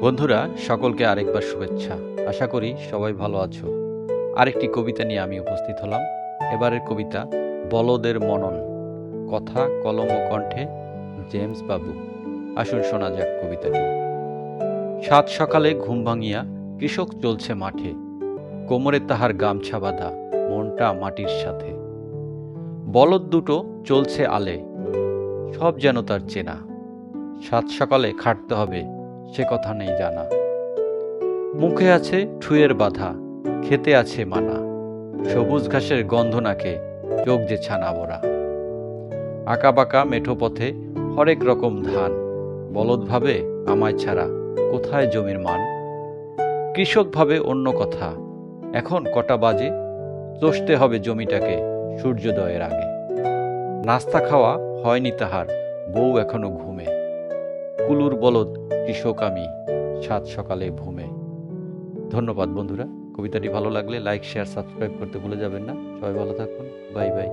বন্ধুরা, সকলকে আরেকবার শুভেচ্ছা। আশা করি সবাই ভালো আছো। আরেকটি কবিতা নিয়ে আমি উপস্থিত হলাম। এবারের কবিতা বলদের মনন। কথা, কলম ও কণ্ঠে জেমস বাবু। আসুন শোনা যাক কবিতাটি। সাত সকালে ঘুম ভাঙিয়া কৃষক চলছে মাঠে, কোমরে তাহার গামছা বাঁধা, মনটা মাটির সাথে। বলদ দুটো চলছে আলে, সব যেন তার চেনা। সাত সকালে খাটতে হবে সে কথা নেই জানা। মুখে আছে ঠুয়ের বাধা, খেতে আছে মানা, সবুজ ঘাসের গন্ধ নাকে চোখ যে ছানা বড়া। আঁকা বাঁকা মেঠো পথে হরেক রকম ধান, বলদ ভাবে আমায় ছাড়া কোথায় জমির মান। কৃষক ভাবে অন্য কথা, এখন কটা বাজে, চষতে হবে জমিটাকে সূর্যোদয়ের আগে। নাস্তা খাওয়া হয়নি তাহার, বউ এখনো ঘুমে, কুলুর বলদ কৃষক আমি সাত সকালে ঘুমে। ধন্যবাদ বন্ধুরা। কবিতাটি ভালো লাগলে লাইক, শেয়ার, সাবস্ক্রাইব করতে ভুলে যাবেন না। সবাই ভালো থাকুন। Bye bye.